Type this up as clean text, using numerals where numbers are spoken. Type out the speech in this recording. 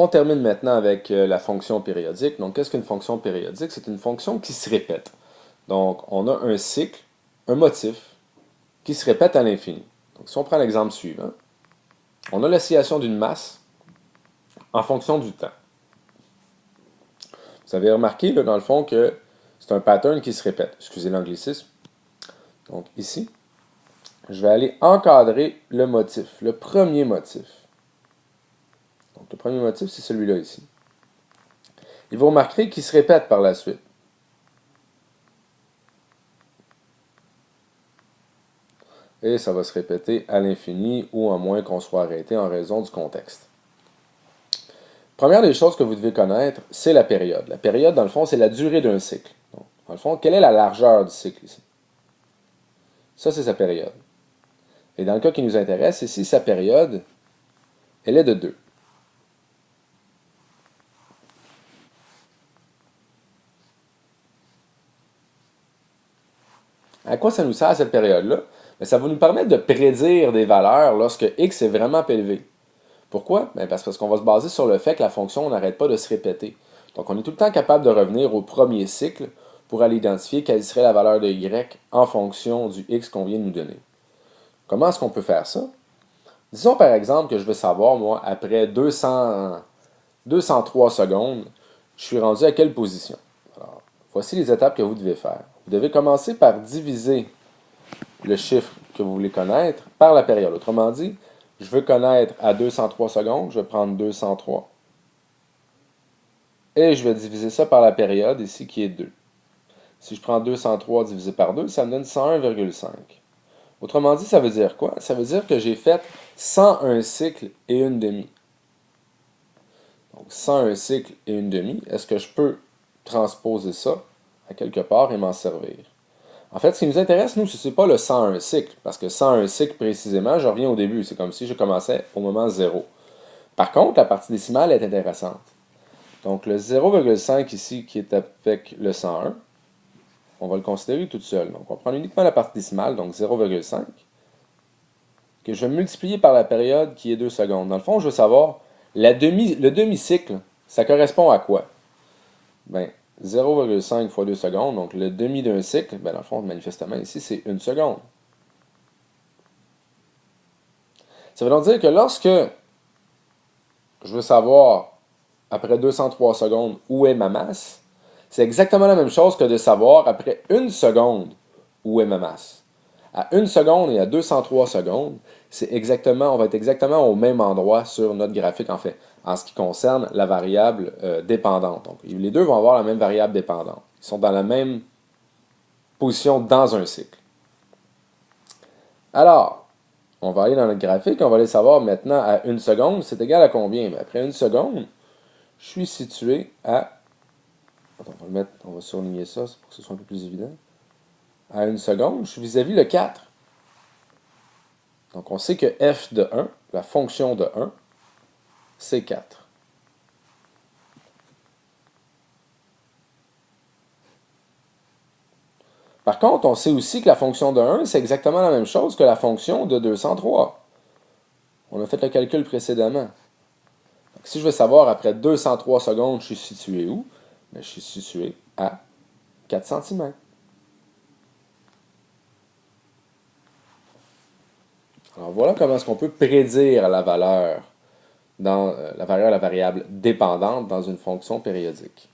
On termine maintenant avec la fonction périodique. Donc, qu'est-ce qu'une fonction périodique? C'est une fonction qui se répète. Donc, on a un cycle, un motif, qui se répète à l'infini. Donc, si on prend l'exemple suivant, on a l'oscillation d'une masse en fonction du temps. Vous avez remarqué, là, dans le fond, que c'est un pattern qui se répète. Excusez l'anglicisme. Donc, ici, je vais aller encadrer le motif, le premier motif. Donc, le premier motif, c'est celui-là ici. Et vous remarquerez qu'il se répète par la suite. Et ça va se répéter à l'infini ou à moins qu'on soit arrêté en raison du contexte. Première des choses que vous devez connaître, c'est la période. La période, dans le fond, c'est la durée d'un cycle. Donc, dans le fond, quelle est la largeur du cycle ici? Ça, c'est sa période. Et dans le cas qui nous intéresse, ici, sa période, elle est de 2. À quoi ça nous sert, cette période-là? Ça va nous permettre de prédire des valeurs lorsque x est vraiment élevé. Pourquoi? Parce qu'on va se baser sur le fait que la fonction n'arrête pas de se répéter. Donc, on est tout le temps capable de revenir au premier cycle pour aller identifier quelle serait la valeur de y en fonction du x qu'on vient de nous donner. Comment est-ce qu'on peut faire ça? Disons par exemple que je veux savoir, moi, après 203 secondes, je suis rendu à quelle position? Alors, voici les étapes que vous devez faire. Vous devez commencer par diviser le chiffre que vous voulez connaître par la période. Autrement dit, je veux connaître à 203 secondes, je vais prendre 203. Et je vais diviser ça par la période ici qui est 2. Si je prends 203 divisé par 2, ça me donne 101,5. Autrement dit, ça veut dire quoi? Ça veut dire que j'ai fait 101 cycles et une demi. Donc 101 cycles et une demi, est-ce que je peux transposer ça à quelque part et m'en servir? En fait, ce qui nous intéresse, nous, ce n'est pas le 101 cycle, parce que 101 cycle précisément, je reviens au début. C'est comme si je commençais au moment 0. Par contre, la partie décimale est intéressante. Donc, le 0,5 ici, qui est avec le 101, on va le considérer tout seul. Donc, on va prendre uniquement la partie décimale, donc 0,5, que je vais multiplier par la période qui est 2 secondes. Dans le fond, je veux savoir, le demi-cycle, ça correspond à quoi? Bien, 0,5 fois 2 secondes, donc le demi d'un cycle, bien, dans le fond, manifestement, ici, c'est 1 seconde. Ça veut donc dire que lorsque je veux savoir, après 203 secondes, où est ma masse, c'est exactement la même chose que de savoir, après 1 seconde, où est ma masse. À 1 seconde et à 203 secondes, on va être exactement au même endroit sur notre graphique, en fait, en ce qui concerne la variable dépendante. Donc, les deux vont avoir la même variable dépendante. Ils sont dans la même position dans un cycle. Alors, on va aller dans notre graphique, on va aller savoir maintenant à 1 seconde, c'est égal à combien? Après 1 seconde, je suis situé à... Attends, on va surligner ça pour que ce soit un peu plus évident. À 1 seconde, je suis vis-à-vis le 4. Donc, on sait que f de 1, la fonction de 1, c'est 4. Par contre, on sait aussi que la fonction de 1, c'est exactement la même chose que la fonction de 203. On a fait le calcul précédemment. Donc, si je veux savoir après 203 secondes, je suis situé où? Bien, je suis situé à 4 cm. Alors voilà comment est-ce qu'on peut prédire la valeur, la variable dépendante dans une fonction périodique.